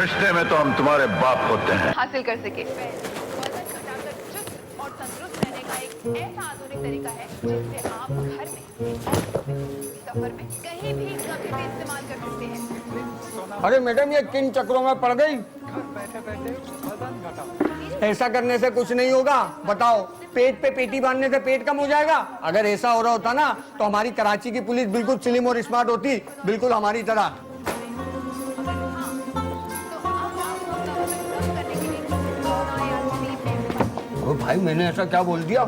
रिश्ते में तो हम तुम्हारे बाप होते हैं। हासिल कर सके। वजन घटाकर चुस्त और तंदुरुस्त रहने का एक ऐसा आधुनिक तरीका है जिसे आप घर में, सफर में, कहीं भी कभी भी इस्तेमाल कर सकते हैं। अरे मैडम, ये किन चक्रों में पड़ गई? ऐसा करने से कुछ नहीं होगा। बताओ, पेट पे पेटी बांधने से पेट कम हो जाएगा? अगर ऐसा हो रहा होता ना तो हमारी कराची की पुलिस बिल्कुल स्लिम और स्मार्ट होती, बिल्कुल हमारी तरह। ओ भाई, मैंने ऐसा क्या बोल दिया?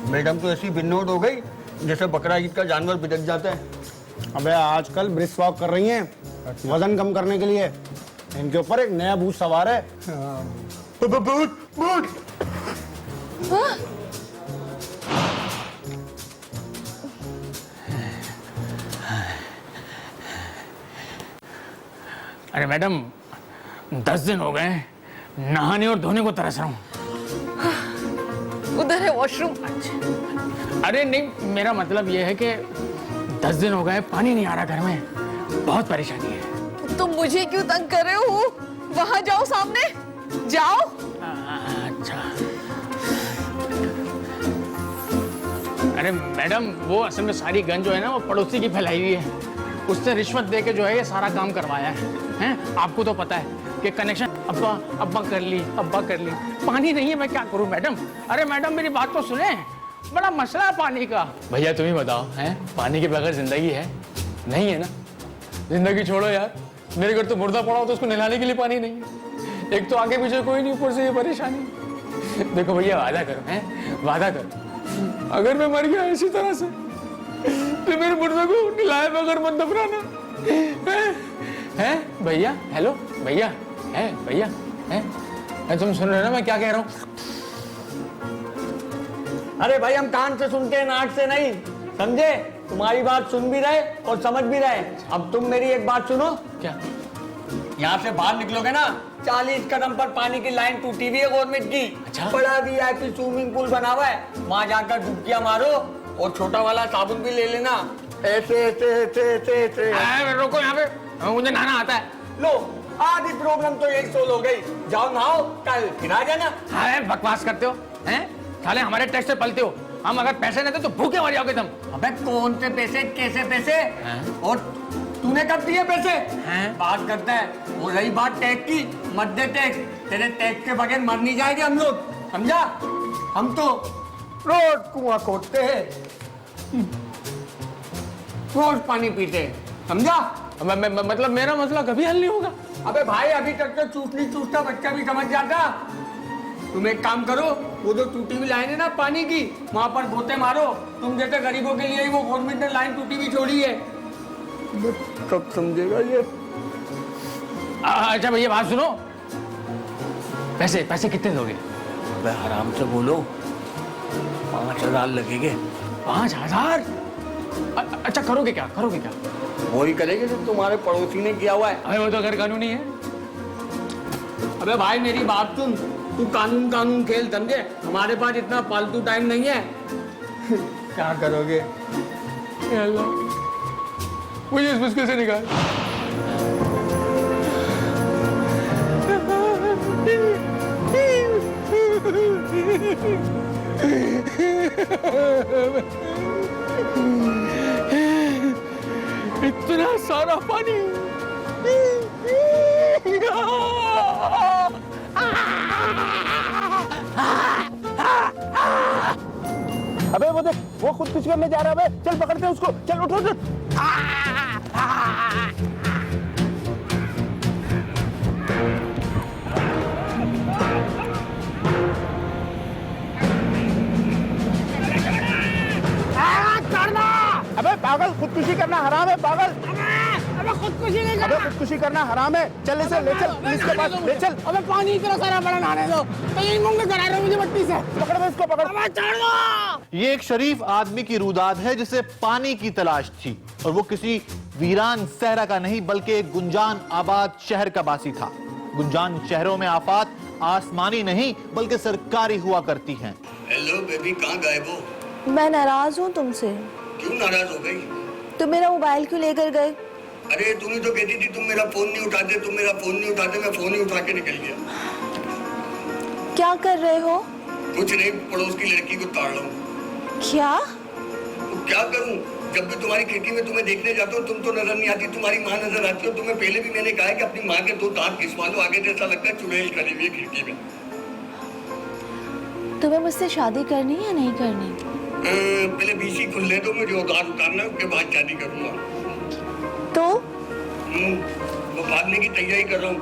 मैडम तो ऐसी बिन्नोट हो गई जैसे बकरा ईद का जानवर बिदक जाता है। अबे आजकल ब्रिस्क वॉक कर रही हैं वजन कम करने के लिए। इनके ऊपर एक नया भूत सवार है। भूत भूत। अरे मैडम, 10 दिन हो गए नहाने और धोने को तरस रहा हूँ। उधर है वॉशरूम। अरे नहीं, मेरा मतलब ये है कि 10 दिन हो गए पानी नहीं आ रहा घर में, बहुत परेशानी है। तो मुझे क्यों तंग कर रहे हो? वहां जाओ, सामने जाओ। अच्छा। अरे मैडम, वो असल में सारी गंज जो है ना वो पड़ोसी की फैलाई हुई है। उससे रिश्वत दे के जो है ये सारा काम करवाया है? आपको तो पता है कि कनेक्शन अब्बा कर ली, अब्बा कर ली। पानी नहीं है, मैं क्या करूं मैडम? अरे मैडम, मेरी बात तो सुने, बड़ा मसला है पानी का। भैया तुम ही बताओ, हैं? पानी के बगैर जिंदगी है? नहीं है ना? जिंदगी छोड़ो यार, मेरे घर तो मुर्दा पड़ा हो तो उसको नहलाने के लिए पानी नहीं है। एक तो आगे पीछे कोई नहीं, ऊपर से ये परेशानी। देखो भैया, वादा करो, हैं? वादा करो, अगर मैं मर गया इसी तरह से तो मेरे मुर्दे को नहलाए बगैर मत दफनाना। हैं भैया? हेलो भैया, है भैया? है? तुम सुन रहे हो ना मैं क्या कह रहा हूँ? अरे भाई, हम कान से सुनते हैं, नाक से नहीं, समझे? तुम्हारी बात सुन भी रहे और समझ भी रहे। अब तुम मेरी एक बात सुनो। क्या? यहाँ से बाहर निकलोगे ना, 40 कदम पर पानी की लाइन टूटी हुई है गवर्नमेंट की। अच्छा? बड़ा VIP स्विमिंग पूल बना हुआ है, वहाँ जाकर डुबकियां मारो और छोटा वाला साबुन भी ले लेना। ऐसे ऐसे ऐसे ऐसे ऐसे। रोको यहाँ पे, मुझे नहाना आता है। लो, आधी प्रॉब्लम तो यही सोल्व हो गई। जाओ नहाओ, कल फिर आ जाना। हाँ, बकवास करते हो हैं? साले हमारे टैक्स से पलते हो। हम अगर पैसे नहीं दे तो भूखे मर जाओगे तुम। अबे कौन से पैसे, कैसे पैसे? और तूने कब दिए पैसे? बात करता है। वो रही बात टैक्स की, मत दे टैक्स। तेरे टैक्स के बगैर मर नहीं जाएंगे हम लोग, समझा? हम तो रोज कुआं खोदते हैं, रोज पानी पीते हैं, समझा? मतलब मेरा मसला कभी हल नहीं होगा? अबे भाई, अभी तक तो चूसनी चूसता बच्चा भी समझ जाता। तुम एक काम करो, वो जो टूटी हुई लाइन है ना पानी की, वहां पर गोते मारो। तुम जैसे गरीबों के लिए ही वो गवर्नमेंट ने लाइन टूटी हुई छोड़ी है। कब समझेगा ये? अच्छा भैया, बात सुनो, पैसे पैसे कितने दोगे? अबे आराम से बोलो, 5,000 लगेंगे। 5,000? अच्छा, करोगे क्या? करोगे क्या? वही करेंगे जो तुम्हारे पड़ोसी ने किया हुआ है। अरे वो तो गैर कानूनी है। अबे भाई, मेरी बात सुन, तू कानून कानून खेल, समझे? हमारे पास इतना फालतू टाइम नहीं है। क्या करोगे? मुझे इस मुश्किल से निकाल। इतना सारा पानी। अबे वो देख, वो खुदकुशी करने जा रहा है। अबे चल, पकड़ते हैं उसको, चल उठो उठो। अबे पागल, खुदकुशी करना हराम है पागल। अबे खुदकुशी नहीं अबे खुदकुशी करना हराम है। चल इसे ले चल, पुलिस के पास ले चल। अबे पानी इतना सारा बड़ा नहाने दो, तो ये मुंह में करा रहे हो मुझे मट्टी से। पकड़ दे इसको, पकड़। अबे छोड़ दो। ये एक शरीफ आदमी की रुदाद है जिसे पानी की तलाश थी, और वो किसी वीरान सहरा का नहीं बल्कि एक गुंजान आबाद शहर का बासी था। गुंजान शहरों में आफात आसमानी नहीं बल्कि सरकारी हुआ करती हैं। हेलो बेबी, कहाँ गायब हो? मैं नाराज हूँ तुमसे। क्यों नाराज हो गई? तुम मेरा मोबाइल क्यों लेकर गए? अरे तुम ही तो कहती थी तुम मेरा फोन नहीं उठाते, तुम मेरा फोन नहीं उठाते, मैं फोन ही उठा के निकल गया। क्या कर रहे हो? कुछ नहीं, पड़ोस की लड़की को ताड़ रहा हूँ। क्या? तो क्या करूँ, जब भी तुम्हारी खिड़की में तुम्हें देखने जाता हूँ तुम तो नजर नहीं आती, तुम्हारी माँ नजर आती है। तुम्हें पहले भी मैंने कहा है कि अपनी माँ के 2 दांत घिसवा लो, आगे जैसा लगता है चुड़ैल खड़ी हुई है खिड़की में। तुम्हें मुझसे शादी करनी है या नहीं करनी? पहले बीसी खुलने दो, मुझे उधार उतारना है, उसके बाद शादी करूंगा। तो वो भागने की तैयारी कर रहा हूँ।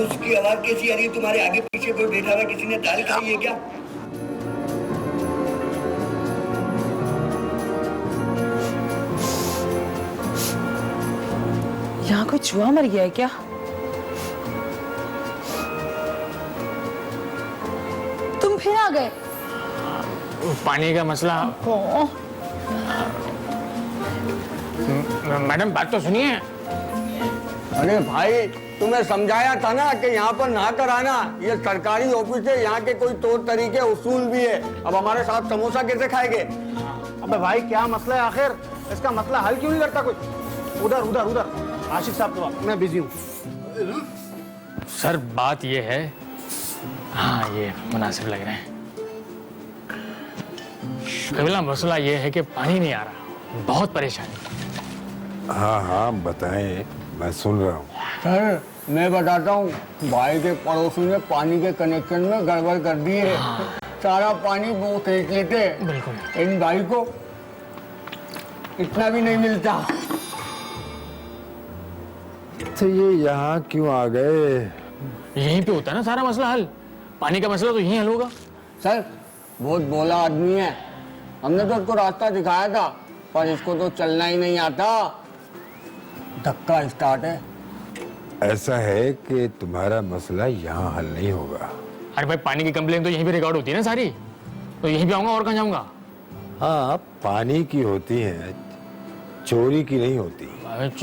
उसकी आवाज कैसी आ रही है? तुम्हारे आगे पीछे कोई बैठा हुआ, किसी ने दाल खाई है क्या? यहाँ कोई चूहा मर गया है क्या? तुम फिर आ गए? पानी का मसला। मैडम बात तो सुनिए। अरे भाई तुम्हें समझाया था ना कि यहाँ पर नहा कर आना, ये सरकारी ऑफिस है, यहाँ के कोई तौर तरीके उसूल भी है। अब हमारे साथ समोसा कैसे खाएंगे? अबे भाई क्या मसला है आखिर? इसका मसला हल क्यों नहीं करता कुछ? उधर उधर उधर आशिक साहब के पास, मैं बिजी हूँ। सर बात ये है, हाँ ये मुनासिब लग रहे हैं। कबीला मसला ये है कि पानी नहीं आ रहा, बहुत परेशानी। हाँ हाँ बताएं, मैं सुन रहा हूँ। सर मैं बताता हूँ, भाई के पड़ोसी ने पानी के कनेक्शन में गड़बड़ कर दी है। सारा पानी वो फेंक लेते हैं। बिल्कुल। इन भाई को इतना भी नहीं मिलता। तो ये यहाँ क्यों आ गए? यहीं पे होता है ना सारा मसला हल। पानी का मसला तो यहीं हल होगा। सर बहुत भोला आदमी है, हमने तो उसको रास्ता दिखाया था, पर इसको तो चलना ही नहीं आता। धक्का स्टार्ट है। ऐसा है कि तुम्हारा मसला यहाँ हल नहीं होगा। अरे भाई पानी की कंप्लेन तो यहीं पे रिकॉर्ड होती है ना सारी, तो यहीं पे आऊंगा और कहाँ जाऊंगा? हाँ पानी की होती है, चोरी की नहीं होती।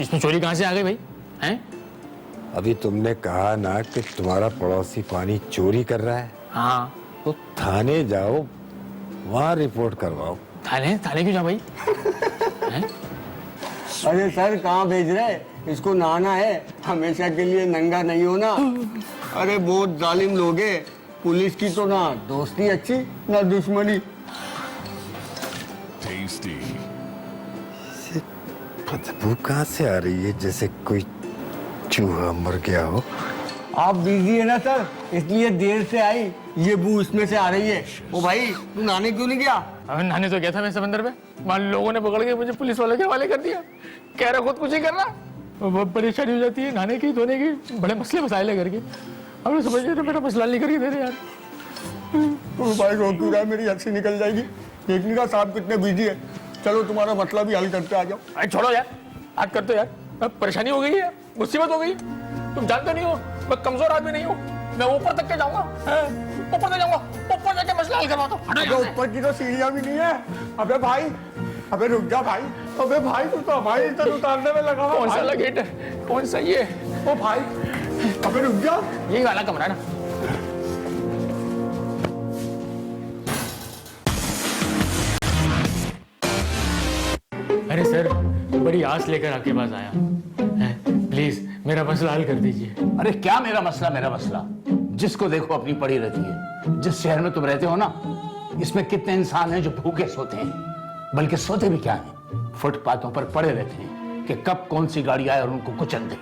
इसमें चोरी कहाँ से आ गई भाई? हैं? अभी तुमने कहा ना कि तुम्हारा पड़ोसी पानी चोरी कर रहा है, हाँ तो थाने जाओ, वहाँ रिपोर्ट करवाओ। थाने थाने क्यों जा भाई? अरे सर कहाँ भेज रहे? इसको नहाना है, हमेशा के लिए नंगा नहीं होना। अरे बहुत जालिम लोग हैं, पुलिस की तो ना दोस्ती अच्छी ना दुश्मनी। बदबू कहाँ से आ रही है, जैसे कोई चूहा मर गया हो। आप बिजी है ना सर, इसलिए देर से आई। ये बू इसमें से आ रही है। ओ भाई तू नहाने क्यों नहीं गया? अबे नहाने तो गया था मैं समंदर में, वहाँ लोगों ने पकड़ के मुझे पुलिस वालों के हवाले कर दिया। कह रहा खुद कुछ ही करना, बहुत परेशानी हो जाती है नहाने की धोने की, बड़े मसले मसाइल है घर के। अब समझ रहे मेरा मसला नहीं करके दे रहे यार। तो भाई रो क्यों रहा है? मेरी हंसी निकल जाएगी। देखने का साहब कितने बिजी है। चलो तुम्हारा मसला भी हल करते आ जाओ। अरे छोड़ो यार, आज कर दो यार, अब परेशानी हो गई है, मुसीबत हो गई। तुम जानते नहीं हो मैं कमजोर आदमी नहीं हूँ, मैं ऊपर तक के जाऊंगा, ऊपर तक जाऊंगा, ऊपर जाके मसला हल करवा दो। अबे ऊपर की तो सीढ़ियां भी नहीं है। अबे भाई, अबे रुक जा भाई। अबे भाई तू तो हमारी इज्जत उतारने में लगा हुआ। कौन सा लगेट है, कौन सा ये? ओ भाई अबे रुक जा। यही वाला कमरा है ना? अरे सर बड़ी आस लेकर आपके पास आया, प्लीज मेरा मसला हल कर दीजिए। अरे क्या मेरा मसला? जिसको देखो अपनी पड़ी रहती है। जिस शहर में तुम रहते हो ना, इसमें कितने इंसान हैं जो भूखे सोते हैं, बल्कि सोते भी क्या हैं, फुटपाथों पर पड़े रहते हैं कि कब कौन सी गाड़ी आए और उनको कुचल दे।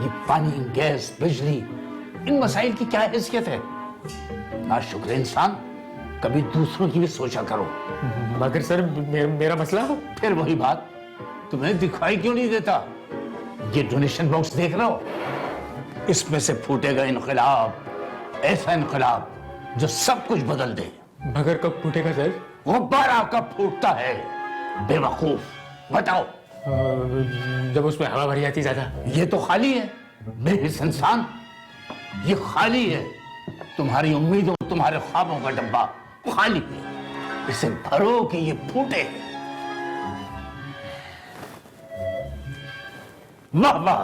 ये पानी, गैस, बिजली, इन मसाइल की क्या हैसियत है? ना शुक्र इंसान, कभी दूसरों की भी सोचा करो। मगर सर मेरा मसला। फिर वही बात, तुम्हें दिखाई क्यों नहीं देता? ये डोनेशन बॉक्स देख रहे हो, इसमें से फूटेगा इनकलाब, ऐसा इनकलाब जो सब कुछ बदल दे। मगर कब फूटेगा सर? गुब्बारा कब फूटता है बेवकूफ, बताओ? जब उसमें हवा भरी जाती ज्यादा। ये तो खाली है बेहिस इंसान, ये खाली है। तुम्हारी उम्मीदों, तुम्हारे ख्वाबों का डब्बा खाली है, इसे भरो कि ये फूटे। वाह वाह,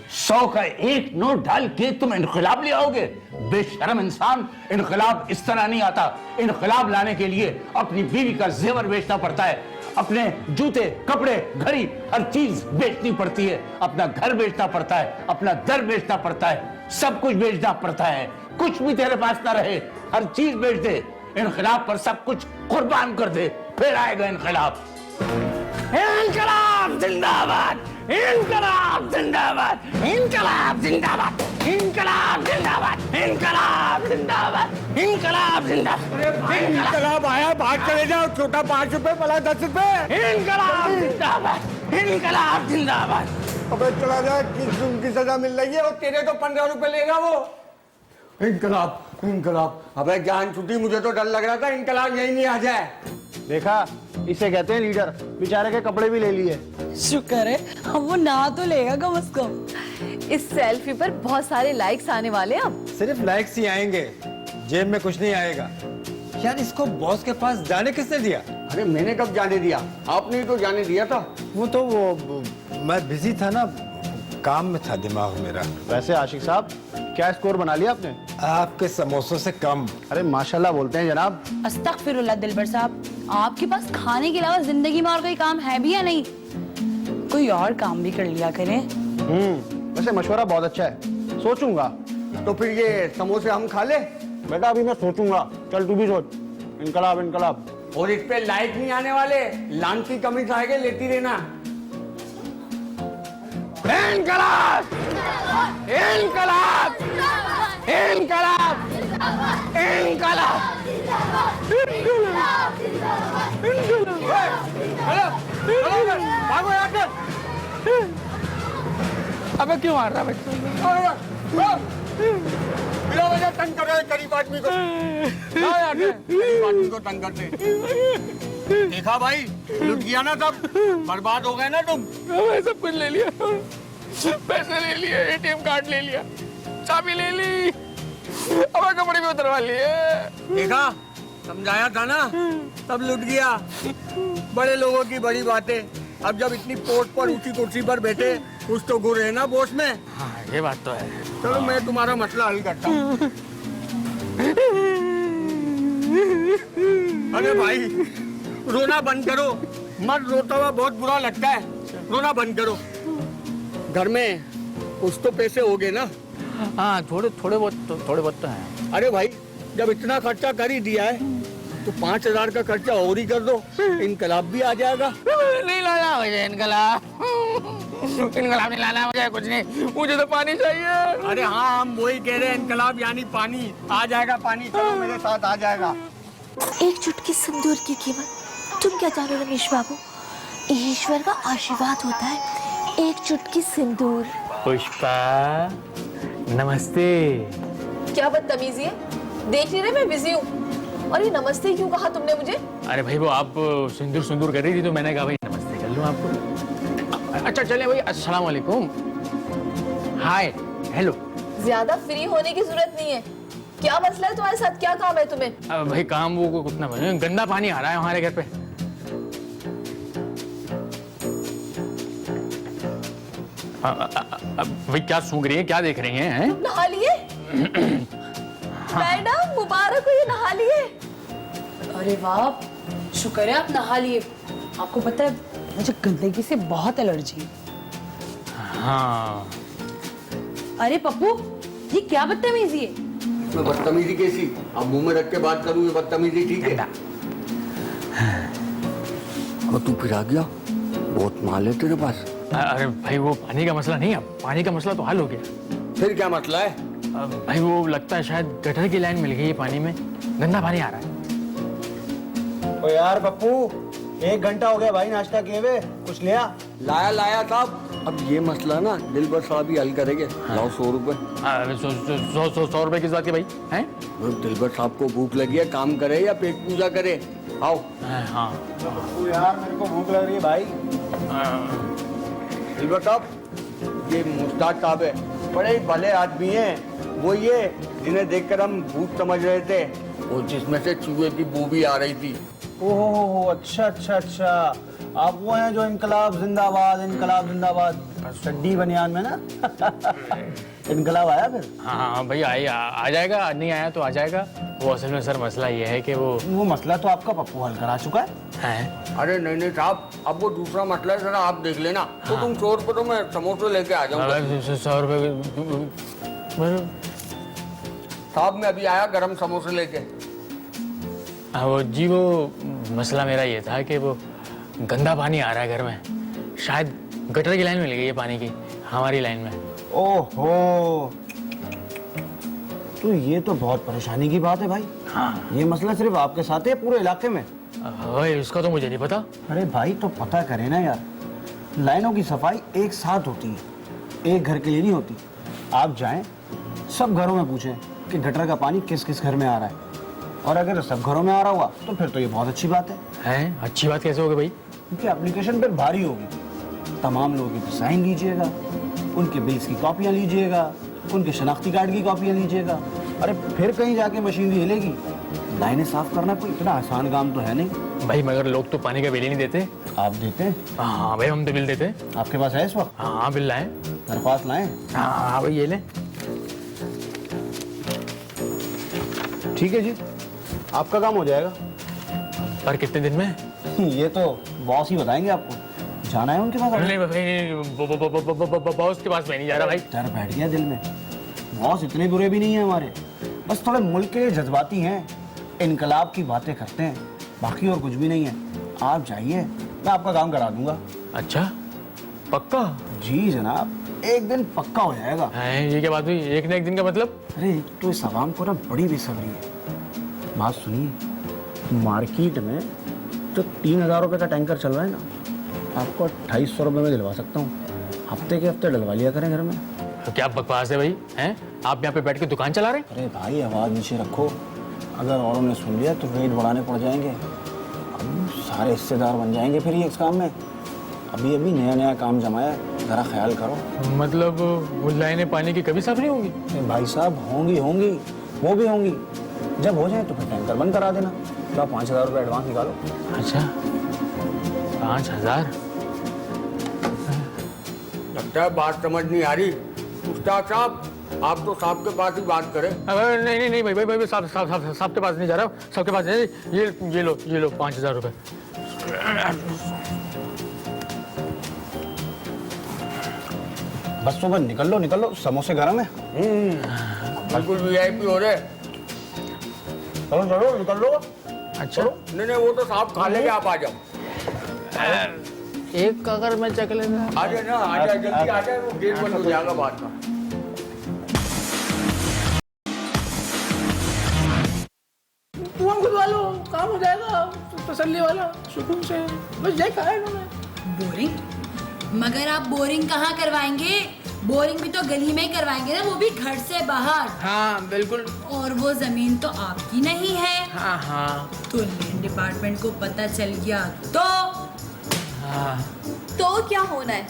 100 का एक नोट डाल के तुम इनकलाब ले आओगे? बेशरम इंसान, इनकलाब इस तरह नहीं आता। इनकलाब लाने के लिए अपनी बीवी का जेवर बेचना पड़ता है, अपने जूते, कपड़े, घड़ी, हर चीज बेचनी पड़ती है। अपना घर बेचना पड़ता है, अपना दर बेचना पड़ता है, सब कुछ बेचना पड़ता है। कुछ भी तेरे पास ना रहे, हर चीज बेच दे, इनकलाब पर सब कुछ कुर्बान कर दे, फिर आएगा इनकलाब। इनकलाब जिंदाबाद, इनकलाब जिंदाबाद, इनकलाब जिंदाबाद, इनकलाब जिंदाबाद, इनकलाब जिंदाबाद, इनकलाब जिंदाबाद। इनकलाब आया, बाहर चले जाओ, छोटा 5 रुपए, बड़ा 10 रुपए। इनकलाब जिंदाबाद, इनकलाब जिंदाबाद। अबे चला जा, किस जुर्म की सजा मिल रही है और तेरे तो 15 रुपए लेगा वो। इनकलाब, इनकलाब, अबे जान छुट्टी, मुझे तो डर लग रहा था इनकलाब यही नहीं आ जाए। देखा, इसे कहते हैं लीडर। बेचारे के कपड़े भी ले लिए। शुक्र है अब वो नहा तो लेगा कम से कम। इस सेल्फी पर बहुत सारे लाइक्स आने वाले हैं अब। सिर्फ लाइक्स ही आएंगे, जेब में कुछ नहीं आएगा। यार इसको बॉस के पास जाने किसने दिया? अरे मैंने कब जाने दिया, आपने ही तो जाने दिया था। वो मैं बिजी था ना, काम में था दिमाग मेरा। वैसे आशिक साहब, क्या स्कोर बना लिया आपने? आपके समोसों से कम। अरे माशाल्लाह बोलते हैं जनाब। अस्तगफिरुल्लाह दिलबर साहब, आपके पास खाने के अलावा जिंदगी में और कोई काम है भी या नहीं? कोई और काम भी कर लिया करें। वैसे मशवरा बहुत अच्छा है, सोचूंगा। तो फिर ये समोसे हम खा ले। बेटा अभी मैं सोचूंगा, चल तू भी सोच। इनकलाब, इनकलाब। और इस पे लाइक नहीं आने वाले, लान की कमी आएगा, लेती रहना। इनकलाब, इनकलाब, इनकलाब, इनकलाब, भागो यहाँ से। अबे क्यों मार रहा है? बिना वजह तंग कर रहे हैं गरीब आदमी को। लाओ यहाँ से, गरीब आदमी को तंग करते। देखा भाई, लुट गया ना सब, बर्बाद हो गए ना तुम। मैं सब कुछ ले लिया, पैसे ले लिए, एटीएम कार्ड ले लिया, चाबी ले ली, अब कपड़े भी उतरवा लिए। देखा, समझाया था ना, सब लुट गया। बड़े लोगों की बड़ी बातें। अब जब इतनी पोस्ट पर ऊंची कुर्सी पर बैठे, कुछ तो गुर है ना बॉस में। हाँ ये बात तो है। चलो मैं तुम्हारा मसला हल करता हूँ। अरे भाई, रोना बंद करो, मत रोता हुआ बहुत बुरा लगता है, रोना बंद करो। घर में कुछ तो पैसे हो गए ना? हाँ थोड़े बहुत तो हैं। अरे भाई, जब इतना खर्चा कर ही दिया है तो 5000 का खर्चा और ही कर दो, इनकलाब भी आ जाएगा। नहीं लाना मुझे इनकलाब, इनकलाब नहीं लाना मुझे, कुछ नहीं, मुझे तो पानी चाहिए। अरे हाँ, हम वही कह रहे हैं, इनकलाब यानी पानी। आ जाएगा पानी, चलो मेरे साथ आ जाएगा। एक चुटकी सिंदूर की कीमत तुम क्या जानो रमेश बाबू? ईश्वर का आशीर्वाद होता है एक चुटकी सिंदूर। पुष्पा नमस्ते। क्या बदतमीजी है, देख नहीं रहे मैं बिजी हूँ। और ये नमस्ते क्यों कहा तुमने मुझे? अरे भाई वो आप सिंदूर कर रही थी तो मैंने कहा भाई नमस्ते कर लूं आपको। अच्छा चले भाई, अस्सलाम वालेकुम, हाय, हेलो। ज्यादा फ्री होने की जरूरत नहीं है। क्या मसला है तुम्हारे साथ, क्या काम है तुम्हें? भाई काम वो कितना गंदा पानी आ रहा है हमारे घर पे। भाई क्या सूंघ रही है, क्या देख रही हैं? नहा लिए? मैडम मुबारक हो, ये नहा लिए। अरे वाह, शुक्र है आप नहा लिए। आपको पता है मुझे गंदगी से बहुत एलर्जी है। हाँ। अरे पप्पू, ये क्या बदतमीजी है? मैं बदतमीजी कैसी? अब मुंह में रख के बात करूँ, ये बदतमीजी ठीक है? अब तू फिर आ गया, बहुत माल है तेरे पास। अरे भाई वो पानी का मसला नहीं है, पानी का मसला तो हल हो गया। फिर क्या मसला है? भाई वो लगता है शायद गटर की लाइन मिल गई है, पानी में गंदा पानी आ रहा है। ओ यार पप्पू, 1 घंटा हो गया भाई नाश्ता किए हुए, कुछ लिया? लाया साहब। अब ये मसला ना दिलबर साहब ही हल करेंगे। लाओ 100 रुपए। 100 रुपए किस बात के भाई हैं? दिलबर साहब को भूख लगी है, काम करे या पेट पूजा करे? आओ। हाँ पप्पू यार मेरे को भूख लग रही है भाई। दिलबर साहब, ये मुस्ताद साहब है, बड़े ही भले आदमी हैं। वो ये जिन्हें देखकर हम भूत समझ रहे थे, और जिसमें से चूहे की बू भी आ रही थी। ओहो, अच्छा अच्छा अच्छा, आप वो हैं जो इनकलाब जिंदाबाद, इनकलाब जिंदाबाद। चड्डी बनियान में ना इनकलाब आया फिर? हाँ भाई आ जाएगा, नहीं आया तो आ जाएगा। वो असल में सर मसला ये है कि वो मसला तो आपका पप्पू हल करा चुका है। अरे नहीं साहब, अब वो दूसरा मसला है, जरा आप देख लेना। तो तुम 100 रुपये तो मैं समोसे लेके आ जाऊंगा। 100 रुपये साहब मैं अभी आया गरम समोसे लेके। वो जी वो मसला मेरा ये था कि वो गंदा पानी आ रहा है घर में, शायद गटर की लाइन मिल गई है पानी की हमारी लाइन में। ओहो, तो ये तो बहुत परेशानी की बात है भाई। हाँ। ये मसला सिर्फ आपके साथ है पूरे इलाके में? भाई इसका तो मुझे नहीं पता। अरे भाई तो पता करे ना यार, लाइनों की सफाई एक साथ होती है, एक घर के लिए नहीं होती। आप जाएं सब घरों में पूछें कि गटर का पानी किस किस घर में आ रहा है, और अगर सब घरों में आ रहा हुआ तो फिर तो ये बहुत अच्छी बात है। अच्छी बात कैसे होगी भाई? क्योंकि एप्लीकेशन पर भारी होगी, तमाम लोगों की साइन लीजिएगा, उनके बिल्स की कॉपियाँ लीजिएगा, उनके शनाख्ती कार्ड की कॉपियाँ लीजिएगा। अरे फिर कहीं जाके मशीनरी हिलेगी। लाइनें साफ करना कोई इतना आसान काम तो है नहीं भाई, मगर लोग तो पानी का बिल ही नहीं देते। आप देते हैं? हाँ भाई, हम तो बिल देते। आपके पास है इस वक्त? हाँ बिल लाए, दरख्वास्त लाएं। हाँ भाई ये ले। ठीक है जी, आपका काम हो जाएगा। पर कितने दिन में? ये तो बॉस ही बताएंगे आपको। जाना है उनके पास? नहीं भाई, बॉस के पास मैं नहीं जा रहा भाई। डर बैठ गया दिल में। बॉस इतने बुरे भी नहीं है हमारे, बस थोड़े मुल्क के जज्बाती हैं, इनकलाब की बातें करते हैं, बाकी और कुछ भी नहीं है। आप जाइए, मैं आपका काम करा दूंगा। अच्छा पक्का? जी जनाब, एक दिन पक्का हो जाएगा। ये क्या बात हुई, एक न एक दिन का मतलब? अरे तो इस आवाम को ना बड़ी बेसब्री है। बात सुनिए, मार्केट में जो 3000 रुपये का टैंकर चल रहा है ना, आपको 2800 रुपये में दिलवा सकता हूँ। हफ्ते के हफ्ते डलवा लिया करें घर में। तो क्या बकवास है भाई, हैं? आप यहाँ पे बैठ के दुकान चला रहे? अरे भाई आवाज़ नीचे रखो, अगर औरों ने सुन लिया तो रेट बढ़ाने पड़ जाएंगे। अब सारे हिस्सेदार बन जाएंगे फिर ये इस काम में। अभी अभी नया नया काम जमाया, ज़रा ख्याल करो। मतलब वो लाइनें पानी की कभी साफ नहीं होंगी? भाई साहब होंगी, वो भी होंगी। जब हो जाए तो फिर टैंकर बंद करा देना। तो 5000 रुपये एडवांस निकालो। अच्छा 5000? लगता है बात समझ नहीं आ रही। उस्ताद साहब, आप तो साहब के पास ही बात करें। नहीं भाई, साहब के पास नहीं जा रहा, सबके पास नहीं। ये लो 5000 रुपये। बस सुबह निकल लो, समोसे गर्म है। बिल्कुल VIP हो रहे। चलो निकल लो। अच्छा नहीं वो तो साहब खा लेंगे, आप आ जाओ। एक अगर मैं चख लेना। आ जाए ना, आ जाए, जल्दी आ जाए, वो गेट बंद हो जाएगा बाद में। धुआं खुदवा लो, काम हो जाएगा तसल्ली वाला, सुकून से। बस यही कहा है इन्होंने। बोरिंग? मगर आप बोरिंग कहाँ करवाएंगे? बोरिंग भी तो गली में ही करवाएंगे ना, वो भी घर से बाहर। हाँ बिल्कुल। और वो जमीन तो आपकी नहीं है। हाँ तो लैंड डिपार्टमेंट को पता चल गया तो? तो क्या होना है?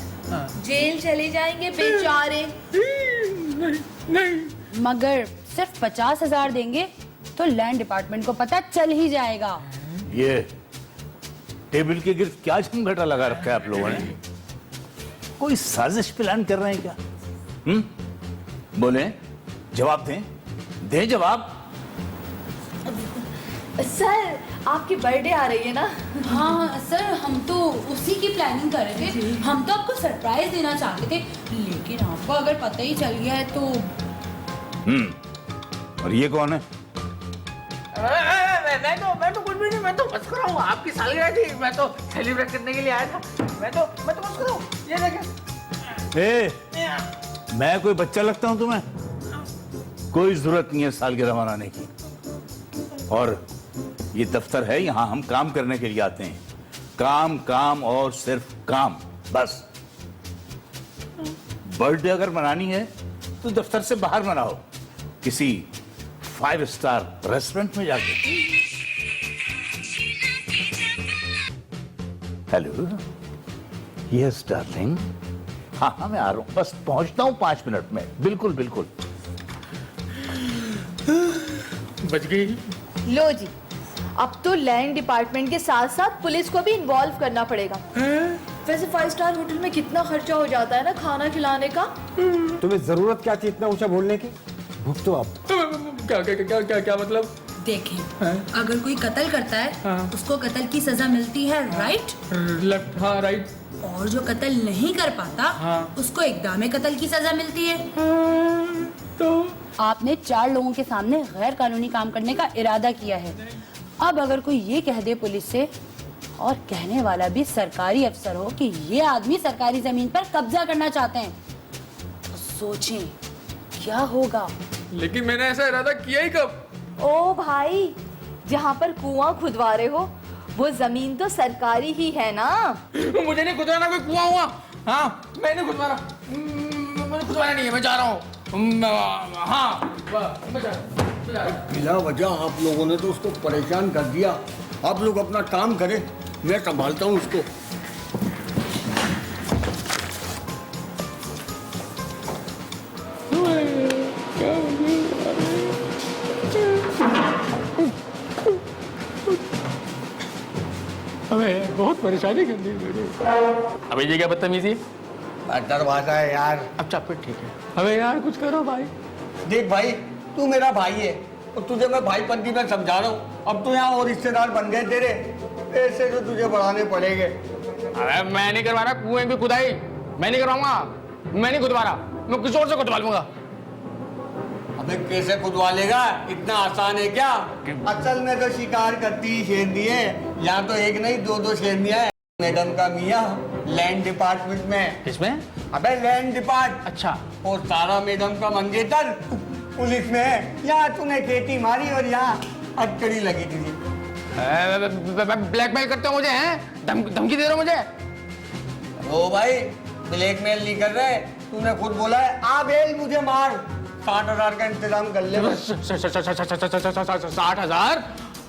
जेल चले जाएंगे बेचारे। नहीं। मगर सिर्फ 50,000 देंगे तो लैंड डिपार्टमेंट को पता चल ही जाएगा। ये टेबल के गिर्द क्या झंझटा लगा रखा है आप लोगों ने? कोई साजिश प्लान कर रहे हैं क्या? बोले, जवाब दें जवाब। सर आपकी बर्थडे आ रही है ना? हाँ सर, हम तो उसी की प्लानिंग कर रहे थे। हम तो आपको सरप्राइज देना चाहते थे, लेकिन आपको अगर पता ही चल गया है तो। और ये कौन है? मैं तो कुछ भी नहीं, मैं तो बस कर रहा हूँ। आपकी सालगिरह थी, मैं तो सेलिब्रेट करने के लिए आया था। मैं तो बस कर रहा हूँ। ये देखें। मैं कोई बच्चा लगता हूं तुम्हें? कोई जरूरत नहीं है सालगिरह मनाने की। और ये दफ्तर है, यहां हम काम करने के लिए आते हैं। काम और सिर्फ काम, बस। बर्थडे अगर मनानी है तो दफ्तर से बाहर मनाओ, किसी 5 स्टार रेस्टोरेंट में जाके। Hello, yes darling. हाँ मैं आ रहा हूं, बस पहुंचता हूं 5 मिनट में। बिल्कुल। बच गई। लो जी, अब तो लैंड डिपार्टमेंट के साथ साथ पुलिस को भी इन्वॉल्व करना पड़ेगा। वैसे 5 स्टार होटल में कितना खर्चा हो जाता है ना खाना खिलाने का। तुम्हें जरूरत क्या थी इतना ऊंचा बोलने की? भुगतो तो आप। क्या क्या क्या क्या क्या मतलब? देखें, अगर कोई कत्ल करता है उसको कत्ल की सजा मिलती है, राइट? हाँ राइट। और जो कत्ल नहीं कर पाता उसको इक़दाम कत्ल की सजा मिलती है। तो आपने 4 लोगों के सामने गैर कानूनी काम करने का इरादा किया है। अब अगर कोई ये कह दे पुलिस से, और कहने वाला भी सरकारी अफसर हो, कि ये आदमी सरकारी जमीन पर कब्जा करना चाहते हैं, तो सोचें क्या होगा। लेकिन मैंने ऐसा इरादा किया ही कब? ओ भाई, जहाँ पर कुआं खुदवा रहे हो वो जमीन तो सरकारी ही है ना। मुझे नहीं खुदवाना, कोई कुआं हुआ? हाँ, मैंने खुदवाना, मुझे खुदवाना नहीं है, मैं जा रहा हूँ। हाँ, मैं जा रहा हूँ। बिला वजह आप लोगों ने तो उसको परेशान कर दिया। आप लोग अपना काम करें, मैं संभालता हूँ उसको। हमें बहुत परेशानी करनी है। अबे ये क्या बदतमीजी? दरवाजा है यार। अच्छा फिर ठीक है। अबे यार कुछ करो भाई। देख भाई, तू मेरा भाई है और तुझे मैं भाईपंथी में समझा रहा हूँ। अब तो यहाँ और रिश्तेदार बन गए तेरे, पैसे तो तुझे बढ़ाने पड़ेंगे। अरे मैं नहीं करवा रहा कुएं की खुदाई, मैं नहीं करवाऊंगा, मैं नहीं खुदवा रहा, मैं किसी और से खुदवा लूंगा। अबे कैसे खुदवा लेगा? इतना आसान है क्या? असल में तो शिकार करती शेरनी है। यहाँ तो एक नहीं 2-2 शेरनियाँ हैं। मैडम का मियाँ लैंड डिपार्टमेंट में। किसमें? अबे लैंड डिपार्ट। अच्छा। और तारा मैडम का मंगेतर पुलिस में है। यहाँ तूने खेती मारी और यहाँ अटकड़ी लगी थी। ब्लैकमेल करते हो मुझे, हैं? धमकी दे रहे हो मुझे? ओ भाई, ब्लैकमेल नहीं कर रहे, तूने खुद बोला है आ बेल मुझे मार। 60,000 का इंतजाम कर ले। 60,000?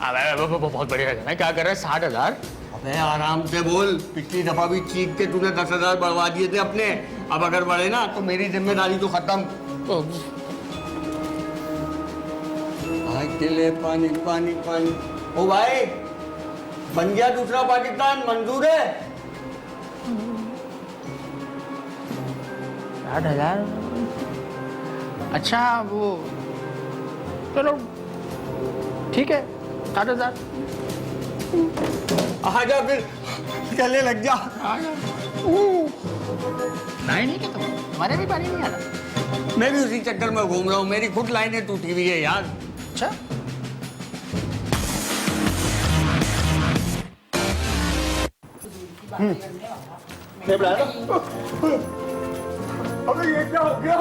अबे बहुत बढ़िया है। क्या कर रहे हैं 60,000? अबे आराम से बोल। पिछली दफा भी चीख के तूने 10,000 बढ़वा दिए थे अपने। अब अगर बढ़े ना तो मेरी जिम्मेदारी तो खत्म। अकेले पानी पानी पानी। ओ भाई, बन गया दूसरा पाकिस्तान, मंजूर है? 60,000? अच्छा वो चलो ठीक है, 60,000। आजा फिर, गले लग जा। नहीं क्या तुम्हारे भी पानी नहीं आ रहा? मैं भी उसी चक्कर में घूम रहा हूँ। मेरी खुद लाइनें टूटी हुई है यार। अच्छा अबे ये क्या हो गया?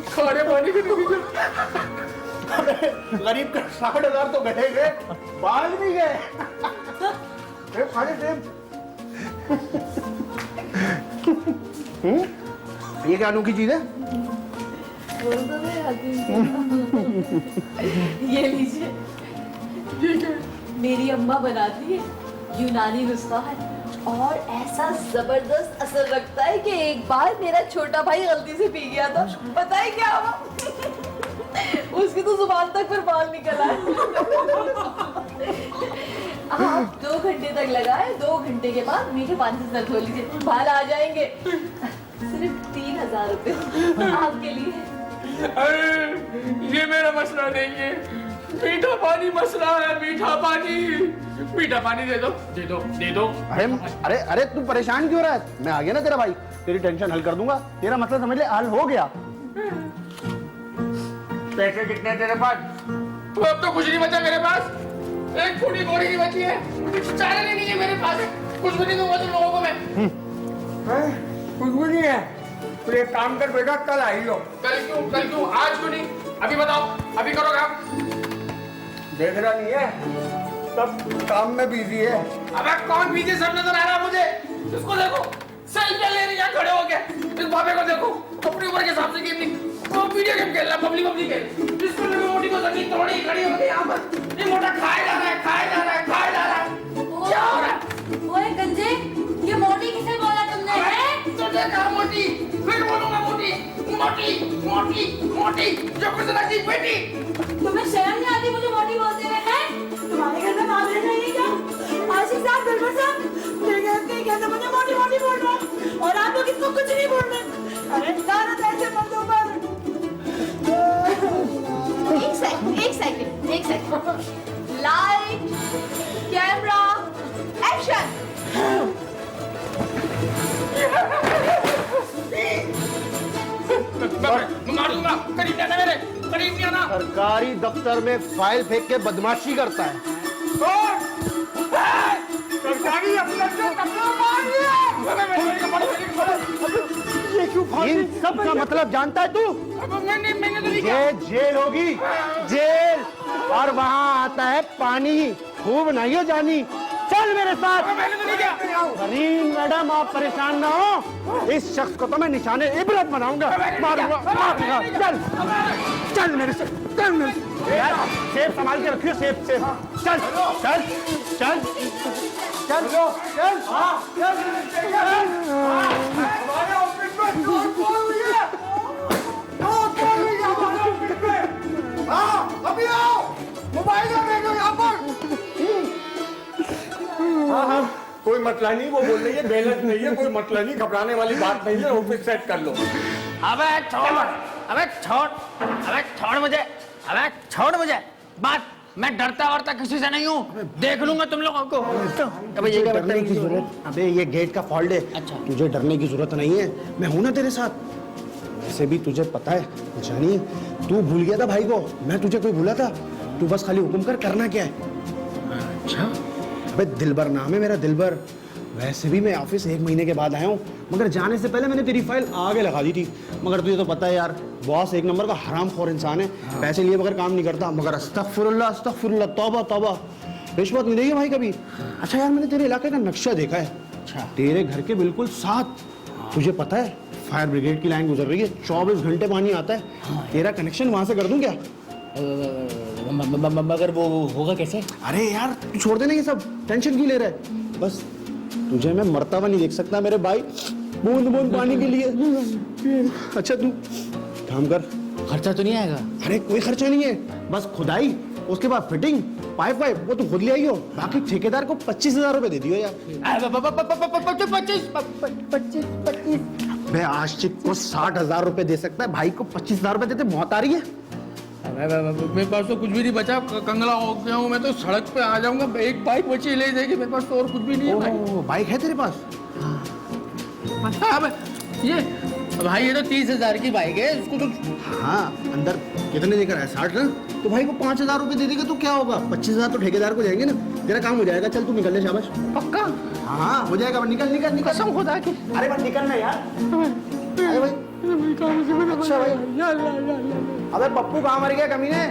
खाने पानी की नहीं। गरीब का 60,000 तो गए गए, बाल भी गए। ये क्या अनोखी चीज है? ये लीजिए, मेरी अम्मा बनाती है, यूनानी नुस्खा है और ऐसा जबरदस्त असर रखता है कि एक बार मेरा छोटा भाई गलती से पी गया था। पता है क्या हुआ? उसकी तो जुबान तक पर बाल निकल आए। आप 2 घंटे तक लगाए, 2 घंटे के बाद मीठे पानी से सर धो लीजिए, बाल आ जाएंगे। सिर्फ 3,000 रुपए आपके लिए। अरे ये मेरा मसला नहीं है, मीठा पानी मसला है। मीठा पानी, मीठा पानी दे दो दे दो दे दो। अरे अरे अरे तू परेशान क्यों रहा है? मैं आ गया ना तेरा भाई, तेरी टेंशन हल कर दूंगा। तेरा मसला समझ ले, हल हो गया। पैसे कितने तेरे पास? तो अब तो कुछ नहीं बचा मेरे पास। एक फूटी गोरी नहीं बची है, चाय नहीं है मेरे पास। कुछ भी नहीं दूंगा तुम लोगों को मैं। कुछ भी नहीं है तो एक काम कर बेटा, कल आई लो। कल क्यों आज क्यों नहीं? अभी बताओ, अभी करो काम। देख रहा नहीं है, सब काम में बिजी है। अबे कौन बिजी? सब नजर आ रहा है मुझे। इसको देखो, सेल्फी ले रही है खड़े होके। इस बाबे को देखो, अपनी उम्र के हिसाब से गेम नहीं, वो वीडियो गेम खेल रहा है, पब्लिक खेल। इसको लगे मोटी को जमीन तोड़ी खड़ी हो गई यहाँ पर। ये मोटा खाए जा रहा है, खाए जा रहा है, खाए जा रहा है। क्या हो रहा है? ओए गंजे, ये मोटी किसे बोला तुमने? तो देखा मोटी, फिर बोलूंगा मोटी मोटी मोटी मोटी, जो कुछ लगी बेटी। तुम्हें शर्म नहीं आती मुझे मोटी बोलते हुए? हैं? तुम्हारे हमारे घर में मामले नहीं है क्या? आशिक साहब, बिल्कुल साहब, मेरे घर के कहते मुझे मोटी मोटी बोल रहा है और आप लोग इसको कुछ नहीं बोल रहे। अरे सारा पैसे मर्दों पर। एक सेकंड। Light, camera, action. मार दूंगा, करीब नहीं आना मेरे, करीब नहीं आना। सरकारी दफ्तर में फाइल फेंक के बदमाशी करता है। सरकारी अफसर से कपड़ा मार लिया। ये क्यों? इन सब का मतलब जानता है तू? मैंने तो नहीं किया। ये जेल होगी, जेल, और वहाँ आता है पानी। खूब नहीं हो जानी, चल मेरे साथ। मैंने तो नहीं किया। करीम मैडम, आप परेशान ना हो, इस शख्स को तो मैं निशाने इबरत बनाऊंगा, मारूंगा। चल चल मेरे से, चल मेरे से। यार सेब संभाल के रखियो, सेब। चल चल चल चल चल चल। हमारे ऑफिस में चोर कौन हुई है? हमारे ऑफिस में। हाँ, अभी आओ, मोबाइल में देखो यहाँ पर। हाँ, कोई मतला नहीं, वो बोल रही है बैलेंस नहीं है, कोई मतला नहीं, घबराने वाली बात नहीं है, ऑफिस सेट कर लो। अबे छोड़ मुझे। बात, मैं डरता वरता किसी से नहीं हूँ, देख लूंगा तुम लोगों को। अबे ये डरने की जरूरत, अबे ये गेट का फॉल्ट है। अच्छा। तुझे डरने की जरूरत नहीं है, मैं हूं ना तेरे साथ। वैसे भी तुझे पता है जानी, तू भूल गया था भाई को, मैं तुझे कोई भूला था? तू बस खाली हुक्म कर, करना क्या है। अच्छा। अबे दिलबर नाम है मेरा, दिलबर। वैसे भी मैं ऑफिस 1 महीने के बाद आया हूँ, मगर जाने से पहले मैंने तेरी फाइल आगे लगा दी थी। मगर तुझे तो पता है यार, बॉस एक नंबर का हरामखोर इंसान है। पैसे लिए बगैर काम नहीं करता। मगर अस्तगफुरुल्लाह, अस्तगफुरुल्लाह, तौबा तौबा, रिश्वत मिलेगी भाई कभी? अच्छा यार, मैंने तेरे इलाके का नक्शा देखा है। अच्छा। तेरे घर के बिल्कुल साथ, तुझे पता है फायर ब्रिगेड की लाइन गुजर रही है, 24 घंटे पानी आता है। तेरा कनेक्शन वहां से कर दूं क्या? मगर वो होगा कैसे? अरे यार तू छोड़ देना ये सब, टेंशन क्यों ले रहा है? बस तुझे मैं मरता हुआ नहीं देख सकता मेरे भाई, बूंद बूंद पानी के लिए। अच्छा तू काम कर। खर्चा तो नहीं आएगा? अरे कोई खर्चा नहीं है, बस खुदाई, उसके बाद फिटिंग, पाइप वो तू खुद ले आई हो। बाकी ठेकेदार को 25,000 रुपए दे दियो यार। 25। मैं आशिक को 60,000 रुपए दे सकता है, भाई को 25,000 रुपए देते मौत आ रही है। मेरे पास तो कुछ भी नहीं बचा, कंगला हो गया हूँ मैं तो, सड़क पे आ जाऊंगा। एक बाइक बची ले जाएगी, मेरे पास तो और कुछ भी नहीं है भाई। बाइक है तेरे पास? ये भाई, ये तो 30,000 की बाइक है, इसको तो। हाँ, अंदर कितने देकर आया? 60 ना? तो भाई को 5,000 रुपए दे देगा तो क्या होगा? 25,000 तो ठेकेदार को जाएंगे ना, तेरा काम हो जाएगा। चल तू निकल ले, शाबाश। पक्का? हाँ हो जाएगा, निकल निकल निकल। कसम खुदा की। अरे बस निकलना यार। अरे भाई, अच्छा भाई। अबे पप्पू कहाँ मर गया कमीने?